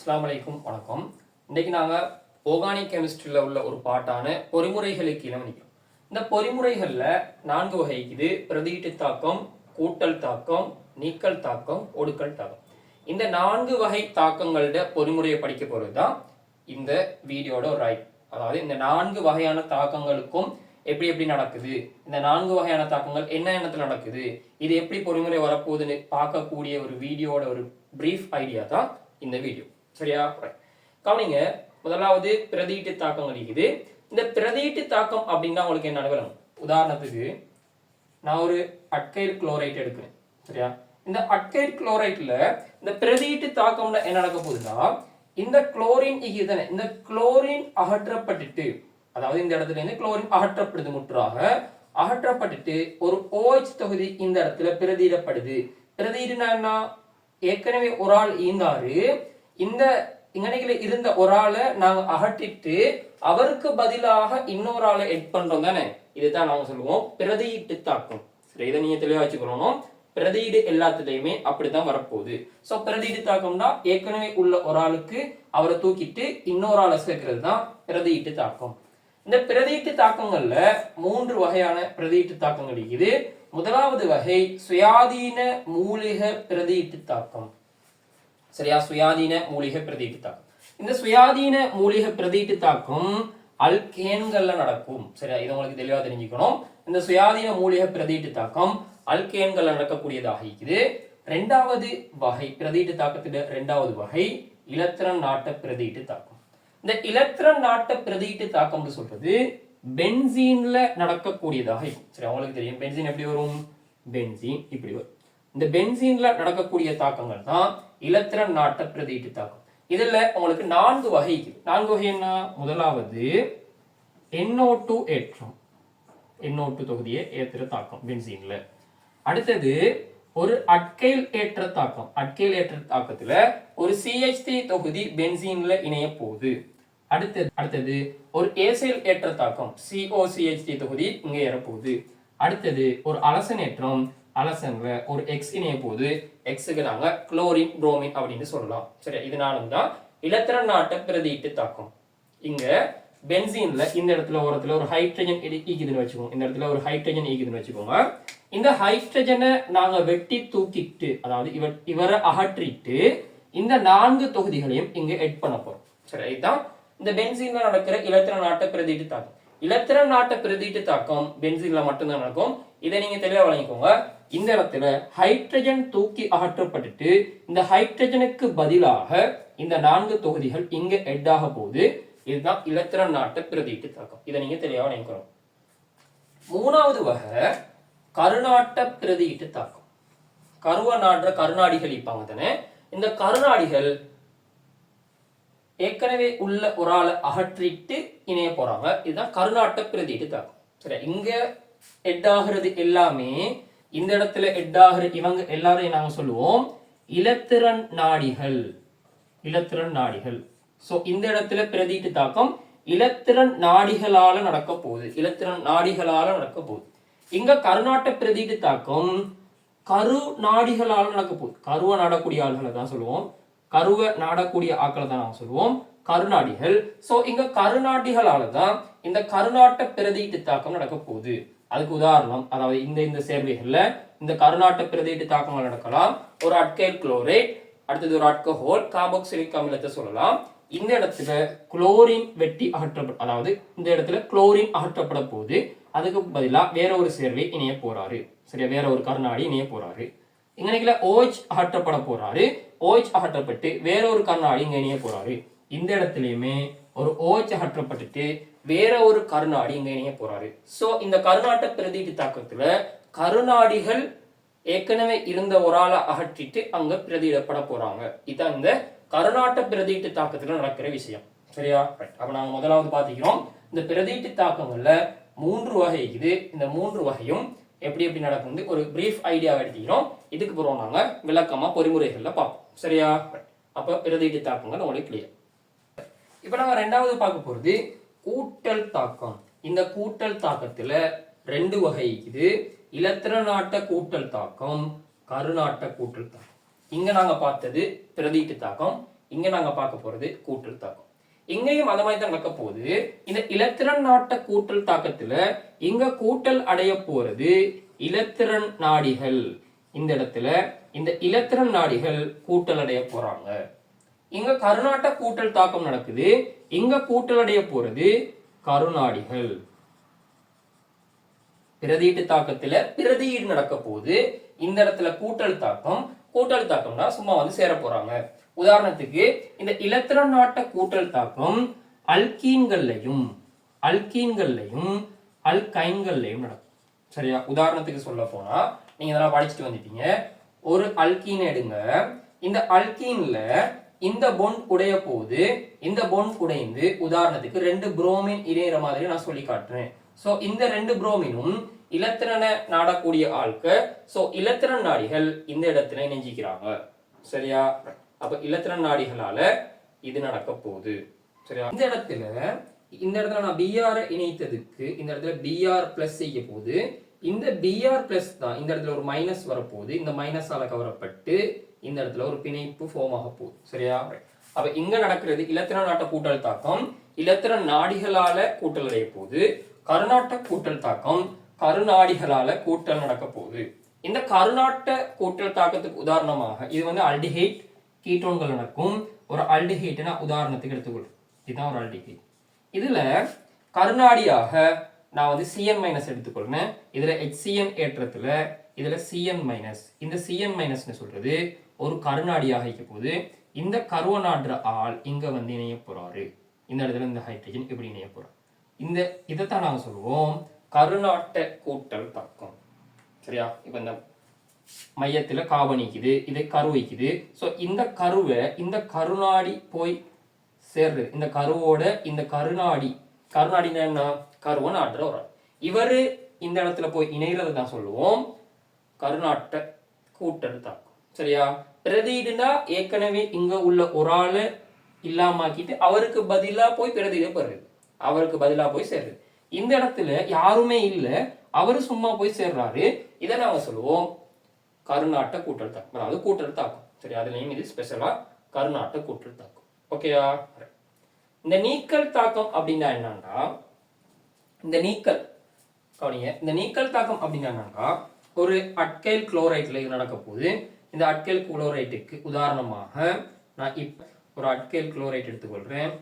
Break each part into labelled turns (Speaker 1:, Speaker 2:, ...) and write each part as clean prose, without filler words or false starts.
Speaker 1: அஸ்ஸலாமு அலைக்கும் வணக்கம். இன்னைக்கு நாங்கள் ஆர்கானிக் கெமிஸ்ட்ரியில் உள்ள ஒரு பாட்டான பொறிமுறைகளுக்கு இணைக்கிறோம். இந்த பொறிமுறைகளில் 4 வகை இருக்குது. பிரதியீட்டு தாக்கம், கூட்டல் தாக்கம், நீக்கல் தாக்கம், ஒடுக்கல் தாக்கம். இந்த 4 வகை தாக்கங்களோட பொறிமுறையை படிக்க போகிறது தான் இந்த வீடியோட ஒரு ரைட். அதாவது இந்த 4 வகையான தாக்கங்களுக்கும் எப்படி எப்படி நடக்குது, இந்த 4 வகையான தாக்கங்கள் என்ன எண்ணத்தில் நடக்குது, இது எப்படி பொறிமுறை வரப்போகுதுன்னு பார்க்கக்கூடிய ஒரு வீடியோட ஒரு பிரீஃப் ஐடியா தான் இந்த வீடியோ. சரியா? கவனிங்க. முதலாவது பிரதியீட்டு தாக்கங்கள் இருக்குது. இந்த பிரதியீட்டு தாக்கம் அப்படின்னா உங்களுக்கு என்ன விளங்கும்? உதாரணத்துக்கு நான் ஒரு அட்கைல் குளோரைட் எடுக்கிறேன். சரியா? இந்த அட்கைல் குளோரைட்ல இந்த பிரதியீட்டு தாக்கம்ல என்ன நடக்க போகுதுன்னா, இந்த குளோரின் தானே, இந்த குளோரின் அகற்றப்பட்டுட்டு, அதாவது இந்த இடத்துல இருந்து குளோரின் அகற்றப்படுது, முற்றாக அகற்றப்பட்டுட்டு ஒரு OH தொகுதி இந்த இடத்துல பிரதியிடப்படுது. பிரதியிடுனா என்ன? ஏற்கனவே ஒரு ஆள் ஈந்தாரு, இந்த இங்கனைகளை இருந்த ஒரு ஆளை நாங்க அகற்றிட்டு அவருக்கு பதிலாக இன்னொரு ஆளை எட் பண்றோம் தானே, இதுதான் நாங்க சொல்லுவோம் பிரதியீட்டு தாக்கம். சரி, இதை நீங்க தெளிவா வச்சுக்கணும். பிரதியீடு எல்லாத்துலயுமே அப்படித்தான் வரப்போகுது. சோ பிரதியீடு தாக்கம்னா ஏற்கனவே உள்ள ஒரு ஆளுக்கு அவரை தூக்கிட்டு இன்னொரு ஆளை சேர்க்கிறது தான் பிரதியீட்டு தாக்கம். இந்த பிரதியீட்டு தாக்கங்கள்ல 3 வகையான பிரதியீட்டு தாக்கங்கள் இருக்குது. முதலாவது வகை சுயாதீன மூலிக பிரதியீட்டு தாக்கம். சரியா? சுயாதீன மூலிகை பிரதியீட்டு தாக்கம். இந்த சுயாதீன மூலிகை பிரதியீட்டு தாக்கம் அல்கேன்கள்ல நடக்கும். சரியா? இது உங்களுக்கு தெளிவா தெரிஞ்சுக்கணும். இந்த சுயாதீன மூலிகை பிரதியீட்டு தாக்கம் அல்கேன்கள்ல நடக்கக்கூடியதாக இருக்குது. 2வது வகை பிரதியீட்டு தாக்கத்துல 2வது வகை இலத்திரன் நாட்ட பிரதியீட்டு தாக்கம். இந்த இலத்திரன் நாட்ட பிரதியீட்டு தாக்கம் சொல்றது பென்சீன்ல நடக்கக்கூடியதாக இருக்கும். சரி, உங்களுக்கு தெரியும் பென்சீன் எப்படி வரும்? பென்சீன் இப்படி வரும். இந்த பென்சீன்ல நடக்கக்கூடிய தாக்கங்கள் தான் இலத்திரன் நாட்ட பிரதியீட்டு தாக்கம். இதுல உங்களுக்கு 4 வகை இருக்கு. 4 வகை என்ன? முதலாவது NO2 ஏற்றம், NO2 தொகுதியை ஏற்றுற தாக்கம் பென்சீன்ல. அடுத்தது ஒரு அட்கைல் ஏற்ற தாக்கம். அட்கைல் ஏற்ற தாக்கத்துல ஒரு CH3 தொகுதி பென்சீன்ல இணைய போகுது. அடுத்தது ஒரு ஏசைல் ஏற்ற தாக்கம், COCH3 தொகுதி இங்க ஏறப்போகுது. அடுத்தது ஒரு அலசன் ஏற்றம், அலசன்ல ஒரு X இணைய போகுது. Xக்கு நாங்க குளோரின் புரோமின் அப்படின்னு சொல்லலாம். சரி, இதனாலும் தான் இலத்திரன் நாட்ட பிரதியீட்டு தாக்கம். இங்க பென்சீன்ல இந்த இடத்துல ஓரத்துல ஒரு ஹைட்ரஜன் ஈக்குதுன்னு வச்சுக்கோங்க. இந்த இடத்துல ஒரு ஹைட்ரஜன் ஈக்குதுன்னு வச்சுக்கோங்க. இந்த ஹைட்ரஜனை நாங்க வெட்டி தூக்கிட்டு, அதாவது இவரை அகற்றிட்டு இந்த 4 தொகுதிகளையும் இங்க எட் பண்ண போறோம். சரி, இதுதான் இந்த பென்சீன்ல நடக்கிற இலத்திரன் நாட்ட பிரதியீட்டு தாக்கம். இலத்திரன் நாட்ட பிரதியீட்டு தாக்கம் பென்சீன்ல மட்டும்தான் நடக்கும். இதை நீங்க தெளிவா வழங்கிக்கோங்க. இந்த இடத்துல ஹைட்ரஜன் தூக்கி அகற்றப்பட்டுட்டு இந்த ஹைட்ரஜனுக்கு பதிலாக இந்த 4 தொகுதிகள் இங்க எட் ஆக போகுது. இதுதான் இலத்திரன் நாட்ட பிரதியீட்டு தாக்கம். இதை நீங்க தெளிவா வழங்கிக்கணும். 3வது வகை கருநாட்ட பிரதியீட்டு தாக்கம். கருவ நாடுற கருநாடிகள் இருப்பாங்க தானே, இந்த கருநாடிகள் ஏற்கனவே உள்ள ஒரு ஆளை அகற்றிட்டு இணைய போறாங்க. இதுதான் கருநாட்ட பிரதியீட்டு தாக்கம். சரி, இங்க எட் ஆகிறது எல்லாமே, இந்த இடத்துல எட் ஆகிற இவங்க எல்லாரையும் நாங்க சொல்லுவோம் இலத்திரன் நாடிகள். இலத்திரன் நாடிகள். சோ இந்த இடத்துல பிரதியீட்டு தாக்கம் இலத்திரன் நாடிகளால நடக்க போகுது. இலத்திரன் நாடிகளால நடக்க போகுது. இங்க கருநாட்ட பிரதியீட்டு தாக்கம் கரு நாடிகளால நடக்க போகுது. கருவை நாடக்கூடிய ஆள்களை தான் சொல்லுவோம், கருவை நாடக்கூடிய ஆக்களை தான் நாங்க சொல்லுவோம் கருநாடிகள். சோ இங்க கருநாடிகளால தான் இந்த கருநாட்ட பிரதியீட்டு தாக்கம் நடக்க போகுது. அதுக்கு உதாரணம், அதாவது இந்த சேர்வைகள்ல இந்த கருநாட்ட பிரதியீட்டு தாக்கங்கள் நடக்கலாம். ஒரு அட்கைல் குளோரைட், அடுத்தது ஒரு அல்கஹால் கார்பாக்சிலிக் அமிலத்தை சொல்லலாம். இந்த இடத்துல குளோரின் வெட்டி அகற்றப்பட, அதாவது இந்த இடத்துல குளோரின் அகற்றப்பட போகுது. அதுக்கு பதிலா வேற ஒரு சேர்வை இணைய போறாரு. சரியா? வேற ஒரு கருநாடி இணைய போறாரு. இங்க OH அகற்றப்பட போறாரு. OH அகற்றப்பட்டு வேற ஒரு கருநாடி இங்க இணைய போறாரு. இந்த இடத்துலயுமே ஒரு OH அகற்றப்பட்டுட்டு வேற ஒரு கருநாடி இங்க இணைய போறாரு. சோ இந்த கருநாட்ட பிரதியீட்டு தாக்கத்துல கருநாடிகள் ஏற்கனவே இருந்த ஒரு ஆளை அகற்றிட்டு அங்க பிரதியிடப்பட போறாங்க. இதுதான் இந்த கருநாட்ட பிரதியீட்டு தாக்கத்துல நடக்கிற விஷயம். சரியா? அப்ப நாங்க முதலாவது பாத்துக்கிறோம், இந்த பிரதியீட்டு தாக்கங்கள்ல 3 வகை இருக்குது. இந்த 3 வகையும் எப்படி எப்படி நடக்குது ஒரு பிரீஃப் ஐடியா எடுத்துக்கிறோம். இதுக்கு பிறகு நாங்க விளக்கமா பொறிமுறைகள்ல பார்ப்போம். சரியா? அப்ப பிரதியீட்டு தாக்கங்கள் உங்களுக்கு கிளியர். இப்ப நாங்க 2வது பார்க்க போறது கூட்டல் தாக்கம். இந்த கூட்டல் தாக்கத்துல 2 வகை இருக்குது. இலத்திரன் நாட்ட கூட்டல் தாக்கம், கருநாட்ட கூட்டல் தாக்கம். இங்க நாங்க பார்த்தது பிரதியீட்டு தாக்கம். இங்க நாங்க பார்க்க போறது கூட்டல் தாக்கம். இங்கேயும் அந்த மாதிரி தான் நடக்க போகுது. இந்த இலத்திரன் நாட்ட கூட்டல் தாக்கத்துல இங்க கூட்டல் அடைய போறது இலத்திரன் நாடிகள். இந்த இடத்துல இந்த இலத்திரன் நாடிகள் கூட்டல் அடைய போறாங்க. இங்க கருநாட்ட கூட்டல் தாக்கம் நடக்குது. இங்க கூட்டல் அடைய போறது கருநாடிகள். பிரதியீட்டு தாக்கத்துல பிரதியீடு நடக்க போகுது. இந்த இடத்துல கூட்டல் தாக்கம்னா சும்மா வந்து சேர போறாங்க. உதாரணத்துக்கு இந்த இலத்திரன் நாட்ட கூட்டல் தாக்கம் அல்கீன்கள்லையும் அல்கைன்கள்லையும் நடக்கும். சரியா? உதாரணத்துக்கு சொல்ல போனா நீங்க இதெல்லாம் படிச்சுட்டு வந்துட்டீங்க. ஒரு அல்கீன் எடுங்க. இந்த அல்கீன்ல இந்த பொண்ட் உடைய போது இந்த பொண்ட் உடைந்து உதாரணத்துக்கு 2 புரோமின் இணைகிற மாதிரி நான் சொல்லி காட்டுறேன். சோ இந்த 2 புரோமினும் இலத்திரனை நாடக்கூடிய ஆட்க. சோ இலத்திரன் நாடிகள் இந்த இடத்துல இணைஞ்சிக்கிறாங்க. சரியா? அப்ப இலத்திரன் நாடிகளால இது நடக்க போகுது. சரியா? இந்த இடத்துல நான் பிஆர் இணைத்ததுக்கு இந்த இடத்துல பிஆர் பிளஸ் செய்ய போகுது. இந்த பிஆர் பிளஸ் தான் இந்த இடத்துல ஒரு மைனஸ் வரப்போகுது. இந்த மைனஸால கவரப்பட்டு இந்த இடத்துல ஒரு பிணைப்பு ஃபார்ம் ஆக போகுது. சரியா? அப்ப இங்க நடக்கிறது இலத்திரன் நாட்ட கூட்டல் தாக்கம் இலத்திரன் நாடிகளால கூட்டல் அடைய போகுது. கருநாட்ட கூட்டல் தாக்கம் கருநாடிகளால கூட்டல் நடக்க போகுது. இந்த கருநாட்ட கூட்டல் தாக்கத்துக்கு உதாரணமாக இது வந்து அல்டிஹைட் கீட்டோன்கள் நடக்கும். ஒரு அல்டிஹைட்னா உதாரணத்துக்கு எடுத்துக்கொள்ளும். இதுதான் ஒரு அல்டிஹைட். இதுல கருநாடியாக நான் வந்து CN மைனஸ் எடுத்துக்கொள்றேன். இதுல HCN ஏற்றத்துல இதுல CN மைனஸ். இந்த CN மைனஸ்னு சொல்றது ஒரு கருநாடியாக இருக்க போது இந்த கருவநாடுற ஆள் இங்க வந்து இணைய போறாரு. இந்த இடத்துல இந்த ஹைட்ரஜன் இப்படி இணைய போறாரு. இதைத்தான் நாங்க சொல்லுவோம் கருநாட்ட கூட்டல் தாக்கம். சரியா? இப்ப இந்த மையத்துல காபனிக்குது, இதை கரு வைக்குது. சோ இந்த கருவை இந்த கருநாடி போய் சேர்றது. இந்த கருவோட இந்த கருநாடினா என்ன? கருவை நாடுற ஒரு இவரு இந்த இடத்துல போய் இணைகிறது தான் சொல்லுவோம் கருநாட்ட கூட்டல் தாக்கம். சரியா? பிரதியிடுனா ஏற்கனவே இங்க உள்ள ஒரு ஆளு இல்லாமக்கிட்டு அவருக்கு பதிலா போய் பிரதியிட போறது. அவருக்கு பதிலா போய் சேர்றது. இந்த இடத்துல யாருமே இல்ல, அவரு சும்மா போய் சேர்றாரு. இதை நாங்க சொல்லுவோம் கருநாட்ட கூட்டல் தாக்கம். அதாவது கூட்டல் தாக்கம். சரி, அதுலயும் இது ஸ்பெஷலா கருநாட்ட கூட்டல் தாக்கம். ஓகேயா? இந்த நீக்கல் தாக்கம் அப்படின்னா என்னன்னா இந்த நீக்கல் தாக்கம் அப்படின்னா என்னன்னா ஒரு அட்கைல் குளோரைட்ல இது நடக்க போகுது. இந்த அட்கைல் குளோரைட்டுக்கு உதாரணமாக நான் இப்ப ஒரு அட்கைல் குளோரைட் எடுத்துக்கொள்றேன்.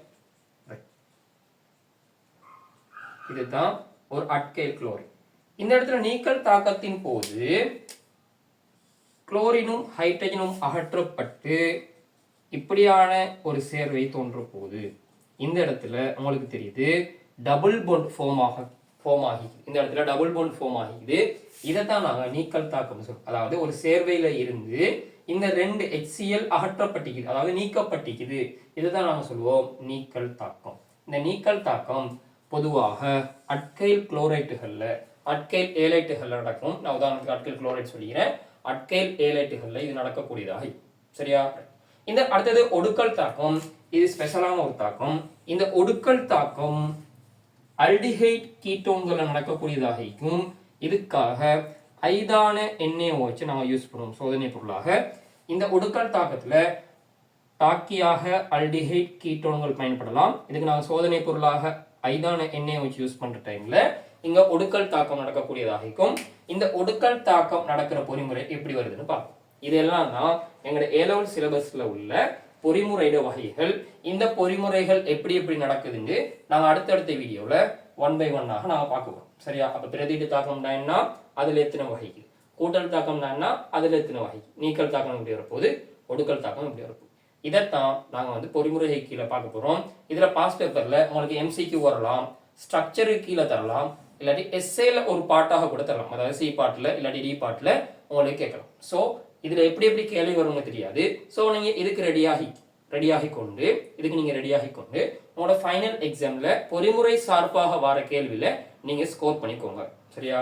Speaker 1: இதுதான் ஒரு அட்கைல் குளோரைட். இந்த இடத்துல நீக்கல் தாக்கத்தின் போது குளோரினும் ஹைட்ரஜனும் அகற்றப்பட்டு இப்படியான ஒரு சேர்வை தோன்ற போகுது. இந்த இடத்துல உங்களுக்கு தெரியுது டபுள் பாண்ட் ஃபார்ம் ஆகி இந்த இடத்துல டபுள் பாண்ட் ஃபார்ம் ஆகிது. இதைத்தான் நாங்க நீக்கல் தாக்கம் சொல்றோம். அதாவது ஒரு சேர்வையில இருந்து இந்த 2 HCl அகற்றப்பட்டிக்குது, அதாவது நீக்கப்பட்டிக்குது. இதுதான் நாங்க சொல்லுவோம் நீக்கல் தாக்கம். இந்த நீக்கல் தாக்கம் பொதுவாக அட்கைல் குளோரைட்டுகள்ல அட்கைல் ஏலைட்டுகள்ல நடக்கும். நான் உதாரணத்துக்கு அட்கைல் குளோரைட் சொல்லிக்கிறேன். அட்கைல் ஏலைட்டுகள்ல இது நடக்கக்கூடியதாக. சரியா? இந்த அடுத்தது ஒடுக்கல் தாக்கம். இது ஸ்பெஷலான ஒரு தாக்கம். இந்த ஒடுக்கல் தாக்கம் அல்டிஹைட் கீட்டோன்கள் நடக்கக்கூடியதாக இருக்கும். இதுக்காக ஐதான NaOH நாம யூஸ் பண்ணுவோம் சோதனை பொருளாக. இந்த ஒடுக்கல் தாக்கத்துல தாக்கியாக அல்டிஹைட் கீட்டோன்கள் பயன்படலாம். இதுக்கு நாங்க சோதனை பொருளாக ஐதான NaOH யூஸ் பண்ற டைம்ல இங்க ஒடுக்கல் தாக்கம் நடக்கக்கூடியதாக இருக்கும். இந்த ஒடுக்கல் தாக்கம் நடக்கிற பொறிமுறை எப்படி வருதுன்னு பார்ப்போம். இதெல்லாம் தான் எங்களோட A-level சிலபஸ்ல உள்ள பொறிமுறையிட வகைகள். இந்த பொறிமுறைகள் எப்படி எப்படி நடக்குதுன்னு நாங்க அடுத்தடுத்த வீடியோல 1 by 1 ஆக நாங்க பார்க்குவோம். சரியா? அப்ப பிரதியீட்டு தாக்கம்னா என்ன, அதுல எத்தனை வகைகள், கூட்டல் தாக்கம்னா என்ன, அதுல எத்தனை வகை, நீக்கல் தாக்கம் எப்படி வரப்போகுது, ஒடுக்கல் தாக்கம் எப்படி வரப்போகுது, இதைத்தான் நாங்க வந்து பொறிமுறை கீழே பார்க்க போறோம். இதுல பாஸ் பேப்பர்ல உங்களுக்கு MCQ வரலாம், ஸ்ட்ரக்சருக்கு கீழே தரலாம், இல்லாட்டி எஸ்ஏல ஒரு பாட்டாக கூட தரலாம். அதாவது C பாட்டுல இல்லாட்டி D பாட்டுல உங்களுக்கு கேட்கலாம். சோ இதுல எப்படி எப்படி கேள்வி வரும்னு தெரியாது. சோ நீங்க இதுக்கு ரெடியாகி கொண்டு உங்களோட ஃபைனல் எக்ஸாம்ல பொறிமுறை சார்பாக வர கேள்வியில நீங்க ஸ்கோர் பண்ணிக்கோங்க. சரியா?